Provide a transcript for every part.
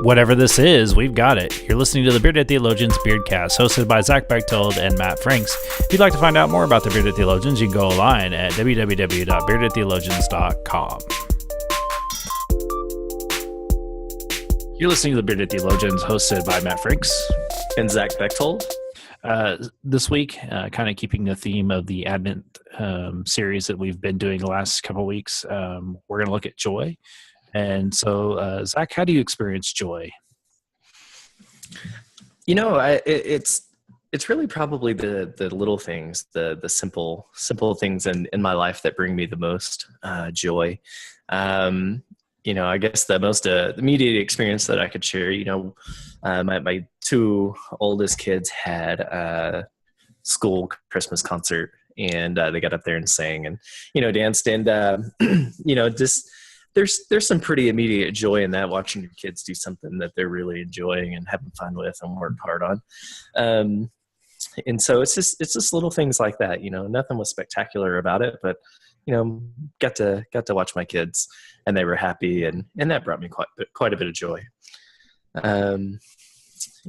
Whatever this is, we've got it. You're listening to the Bearded Theologians Beardcast, hosted by Zach Bechtold and Matt Franks. If you'd like to find out more about the Bearded Theologians, you can go online at www.beardedtheologians.com. You're listening to the Bearded Theologians, hosted by Matt Franks and Zach Bechtold. This week, kind of keeping the theme of the Advent series that we've been doing the last couple of weeks, we're going to look at joy. And so, Zach, how do you experience joy? You know, it's really probably the little things, the simple things in my life that bring me the most joy. You know, I guess the most immediate experience that I could share, you know, my two oldest kids had a school Christmas concert, and they got up there and sang and, you know, danced, and, you know, just there's some pretty immediate joy in that, watching your kids do something that they're really enjoying and having fun with and work hard on. And so it's just little things like that, you know, nothing was spectacular about it, but, you know, got to watch my kids and they were happy, and that brought me quite a bit of joy.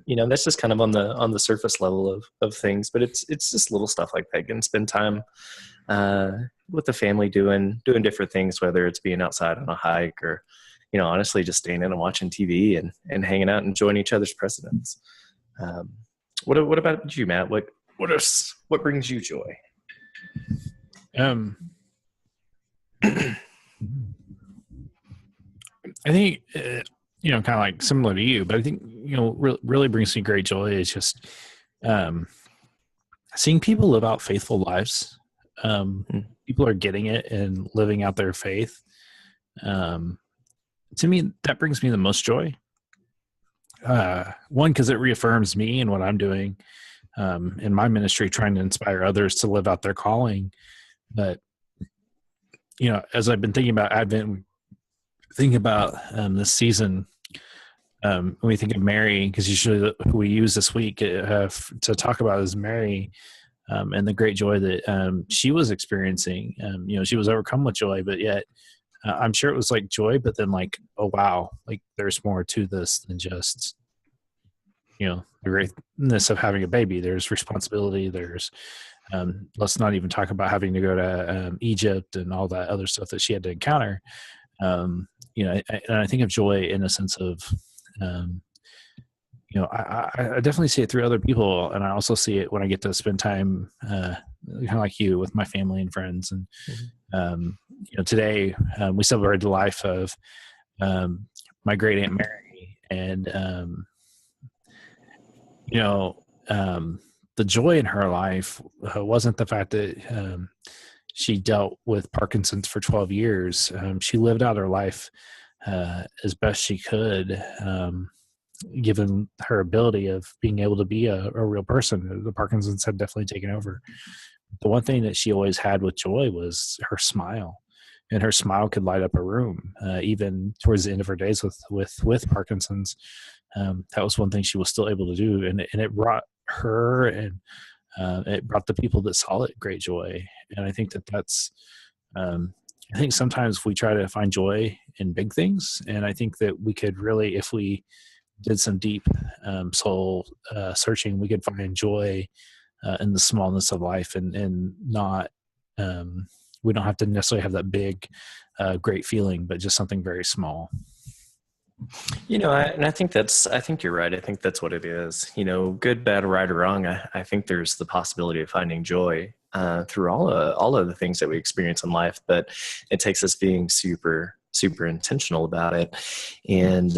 You know, that's just kind of on the surface level of things, but it's just little stuff like that. Getting to spend time with the family doing different things, whether it's being outside on a hike or, you know, honestly just staying in and watching TV and hanging out and enjoying each other's presence. What about you, Matt? What brings you joy? I think, you know, kind of like similar to you, but I think, you know, really brings me great joy is just seeing people live out faithful lives. People are getting it and living out their faith. To me, that brings me the most joy. One, because it reaffirms me and what I'm doing in my ministry, trying to inspire others to live out their calling. But, you know, as I've been thinking about Advent, thinking about this season, when we think of Mary, because usually who we use this week to talk about is Mary, and the great joy that she was experiencing. You know, she was overcome with joy, but yet I'm sure it was like joy, but then like, oh wow, like there's more to this than just, you know, the greatness of having a baby. There's responsibility. There's let's not even talk about having to go to Egypt and all that other stuff that she had to encounter. You know, and I think of joy in a sense of, you know, I definitely see it through other people, and I also see it when I get to spend time, kind of like you, with my family and friends. And you know, today we celebrated the life of my great Aunt Mary, and you know, the joy in her life wasn't the fact that she dealt with Parkinson's for 12 years. She lived out her life as best she could, given her ability of being able to be a real person. The Parkinson's had definitely taken over. The one thing that she always had with joy was her smile, and her smile could light up a room, even towards the end of her days with Parkinson's. That was one thing she was still able to do, and it brought her and it brought the people that saw it great joy. And I think that's I think sometimes we try to find joy in big things, and I think that we could really, if we did some deep soul searching, we could find joy in the smallness of life, and not we don't have to necessarily have that big great feeling, but just something very small. You know, I think you're right. I think that's what it is. You know, good, bad, right, or wrong. I think there's the possibility of finding joy through all of the things that we experience in life, but it takes us being super intentional about it. And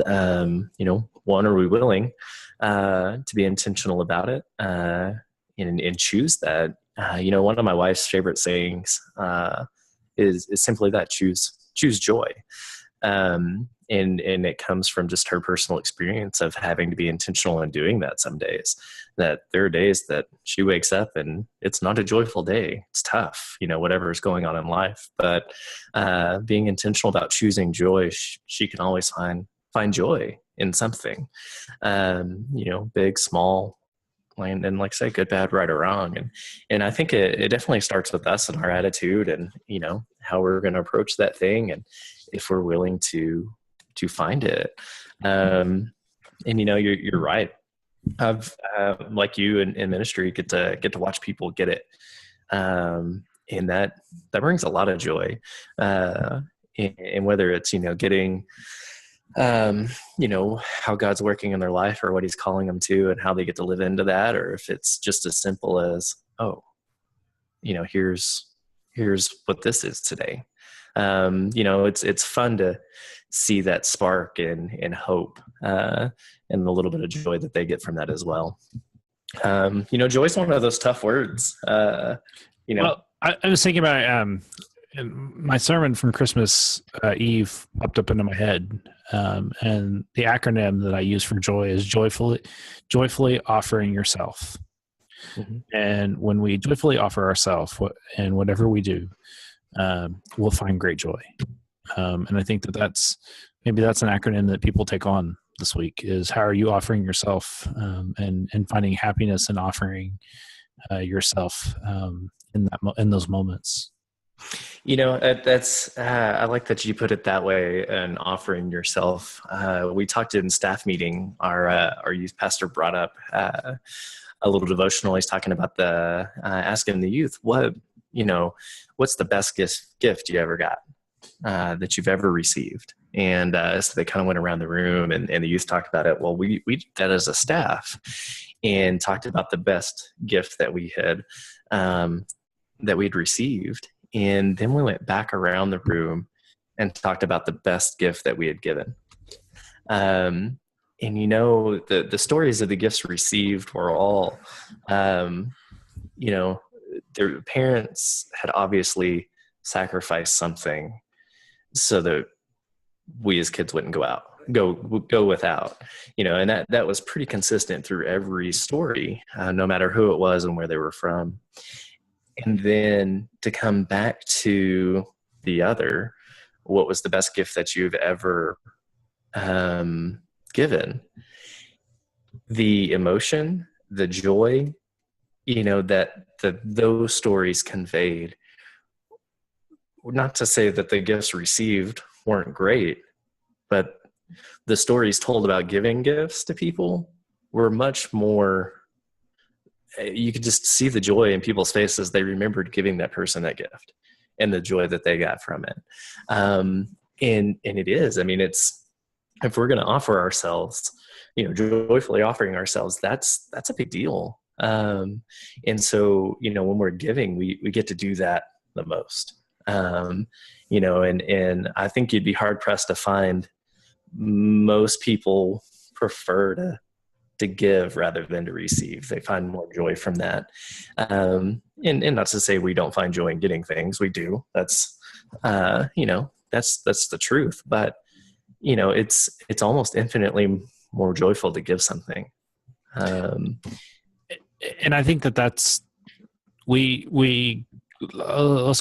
you know, one, are we willing to be intentional about it and choose that? You know, one of my wife's favorite sayings is simply that: choose joy. And it comes from just her personal experience of having to be intentional in doing that some days. That there are days that she wakes up and it's not a joyful day. It's tough, you know, whatever is going on in life. But being intentional about choosing joy, she can always find joy in something, you know, big, small, and like I say, good, bad, right, or wrong. And I think it definitely starts with us and our attitude, and, you know, how we're going to approach that thing, and if we're willing to find it. And you're right. I've like you in ministry get to watch people get it, and that brings a lot of joy. And whether it's getting how God's working in their life or what He's calling them to, and how they get to live into that, or if it's just as simple as, oh, here's what this is today. It's fun to see that spark and hope, and the little bit of joy that they get from that as well. Joy's one of those tough words. Well, I was thinking about and my sermon from Christmas Eve popped up into my head, and the acronym that I use for joy is joyfully offering yourself. Mm-hmm. And when we joyfully offer ourselves and whatever we do, we'll find great joy. And I think that's an acronym that people take on this week is, how are you offering yourself, and finding happiness and offering yourself in those moments. That's I like that you put it that way, and offering yourself. We talked in staff meeting, our youth pastor brought up a little devotional. He's talking about the asking the youth, what's the best gift you ever got, that you've ever received? And so they kind of went around the room, and the youth talked about it. Well, we did that as a staff, and talked about the best gift that we had that we'd received. And then we went back around the room and talked about the best gift that we had given. And the stories of the gifts received were all, their parents had obviously sacrificed something so that we as kids wouldn't go without, and that was pretty consistent through every story, no matter who it was and where they were from. And then to come back to the other, what was the best gift that you've ever given? The emotion, the joy, that those stories conveyed. Not to say that the gifts received weren't great, but the stories told about giving gifts to people were much more. You could just see the joy in people's faces. They remembered giving that person that gift and the joy that they got from it. And it is, it's, if we're going to offer ourselves, joyfully offering ourselves, that's a big deal. And so, when we're giving, we get to do that the most. And I think you'd be hard pressed to find most people prefer to give rather than to receive. They find more joy from that. And not to say we don't find joy in getting things. We do. That's the truth. But, it's almost infinitely more joyful to give something. And I think that's, let's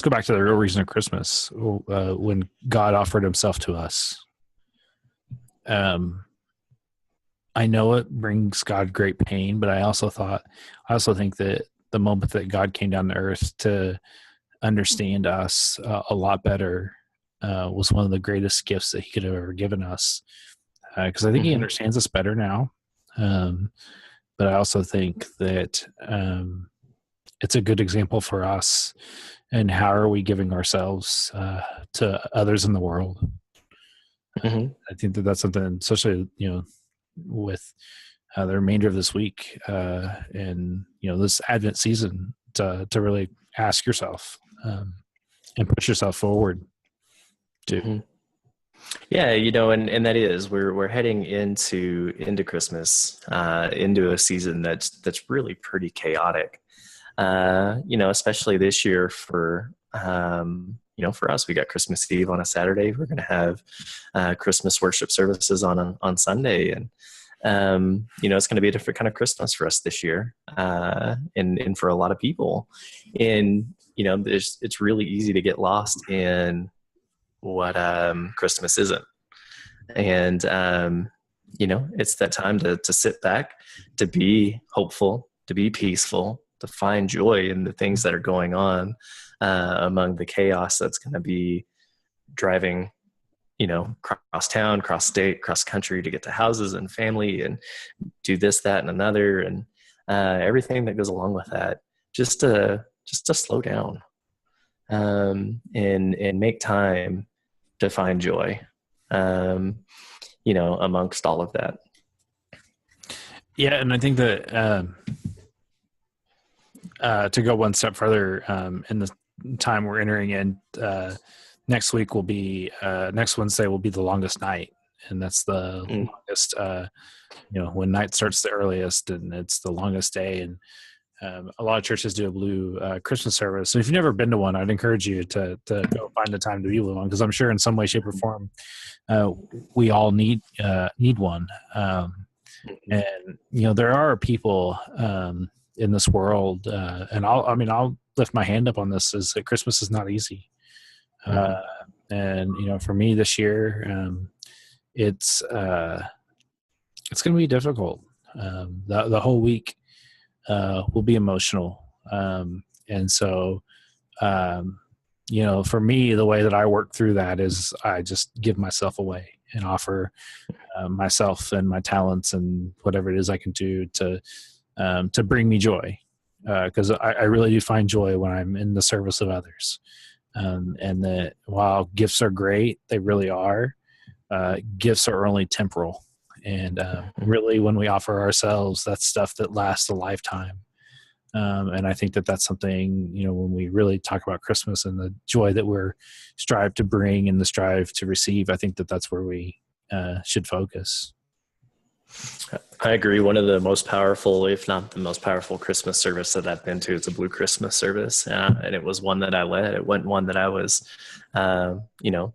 go back to the real reason of Christmas, when God offered himself to us. I know it brings God great pain, but I also think that the moment that God came down to earth to understand us a lot better was one of the greatest gifts that he could have ever given us. Because I think he understands us better now. But I also think that it's a good example for us. And how are we giving ourselves to others in the world? I think that's something, especially, with the remainder of this week and this Advent season, to really ask yourself and push yourself forward too. Yeah, and that is, we're heading into Christmas, into a season that's really pretty chaotic. Especially this year for us, we got Christmas Eve on a Saturday. We're going to have Christmas worship services on Sunday, and it's going to be a different kind of Christmas for us this year, and for a lot of people. And it's really easy to get lost in what Christmas isn't, and it's that time to sit back, to be hopeful, to be peaceful, to find joy in the things that are going on among the chaos that's going to be driving cross town, cross state, cross country to get to houses and family and do this, that, and another, and everything that goes along with that. Just to slow down, and make time to find joy, amongst all of that. Yeah, and I think that to go one step further, in the time we're entering in, next Wednesday will be the longest night, and that's the longest. When night starts the earliest, and it's the longest day, and a lot of churches do a blue Christmas service. So if you've never been to one, I'd encourage you to go find a time to be with one, because I'm sure in some way, shape, or form, we all need one. And there are people in this world, and I'll lift my hand up on this, is that Christmas is not easy. And for me this year, it's going to be difficult. The whole week will be emotional. And so, for me, the way that I work through that is I just give myself away and offer myself and my talents and whatever it is I can do to bring me joy. Because I really do find joy when I'm in the service of others. And that while gifts are great, they really are, gifts are only temporal. And really, when we offer ourselves, that's stuff that lasts a lifetime. And I think that that's something, when we really talk about Christmas and the joy that we're strive to bring and the strive to receive, I think that that's where we should focus. I agree. One of the most powerful, if not the most powerful Christmas service that I've been to is a Blue Christmas service. And it was one that I led. It wasn't one that I was,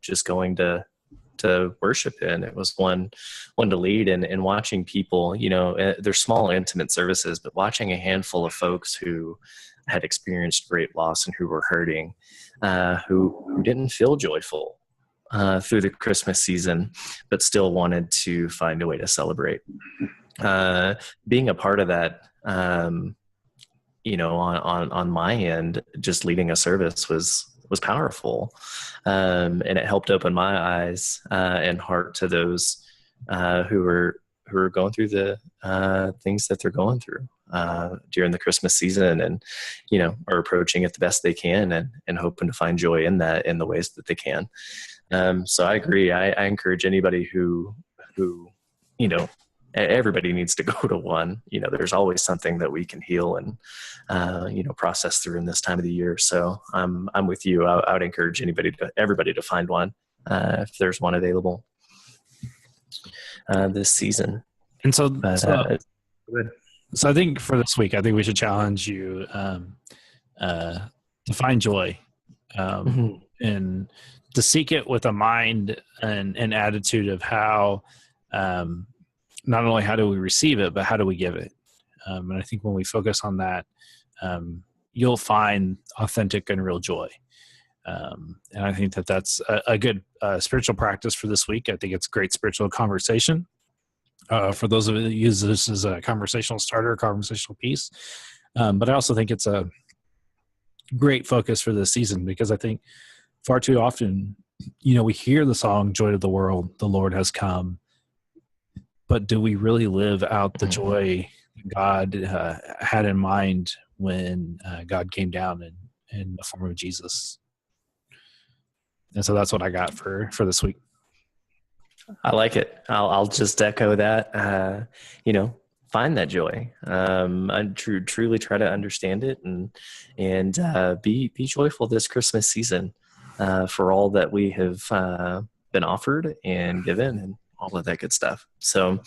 just going to worship in. It was one to lead, and watching people, they're small, intimate services, but watching a handful of folks who had experienced great loss and who were hurting, who didn't feel joyful through the Christmas season, but still wanted to find a way to celebrate. Being a part of that, on my end, just leading a service was powerful. And it helped open my eyes and heart to those who are going through the things that they're going through during the Christmas season, and are approaching it the best they can, and hoping to find joy in that in the ways that they can. So I agree. I encourage anybody who everybody needs to go to one. There's always something that we can heal and process through in this time of the year. So I'm with you. I would encourage everybody to find one if there's one available this season. And so I think for this week, I think we should challenge you to find joy, and to seek it with a mind and attitude of how, not only how do we receive it, but how do we give it? And I think when we focus on that, you'll find authentic and real joy. And I think that that's a good spiritual practice for this week. I think it's great spiritual conversation. For those of you that use this as a conversational starter, a conversational piece. But I also think it's a great focus for this season, because I think far too often, we hear the song, Joy to the World, the Lord has come. But do we really live out the joy God had in mind when God came down in the form of Jesus? And so that's what I got for this week. I like it. I'll just echo that. Find that joy. I truly try to understand it, and be joyful this Christmas season for all that we have been offered and given, and all of that good stuff. So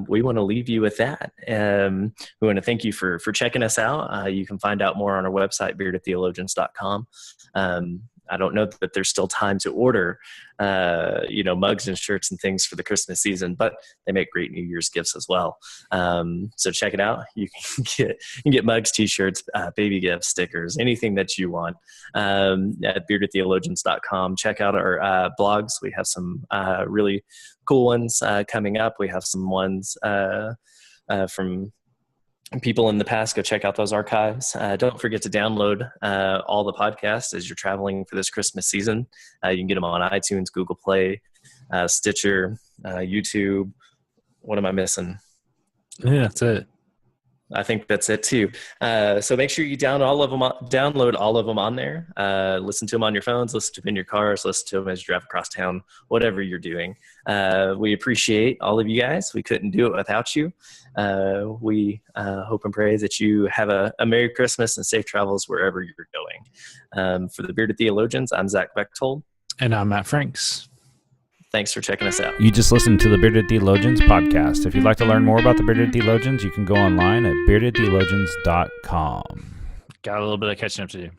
we want to leave you with that. We want to thank you for checking us out. You can find out more on our website, beardedtheologians.com. I don't know that there's still time to order, mugs and shirts and things for the Christmas season, but they make great New Year's gifts as well. So check it out. You can get mugs, t-shirts, baby gifts, stickers, anything that you want at beardedtheologians.com. Check out our blogs. We have some really cool ones coming up. We have some ones from people in the past, go check out those archives. Don't forget to download all the podcasts as you're traveling for this Christmas season. You can get them on iTunes, Google Play, Stitcher, YouTube. What am I missing? Yeah, that's it. I think that's it too. So make sure you download all of them on there. Listen to them on your phones, listen to them in your cars, listen to them as you drive across town, whatever you're doing. We appreciate all of you guys. We couldn't do it without you. We hope and pray that you have a Merry Christmas and safe travels wherever you're going. For the Bearded Theologians, I'm Zach Bechtold. And I'm Matt Franks. Thanks for checking us out. You just listened to the Bearded Theologians podcast. If you'd like to learn more about the Bearded Theologians, you can go online at beardedtheologians.com. Got a little bit of catching up to do.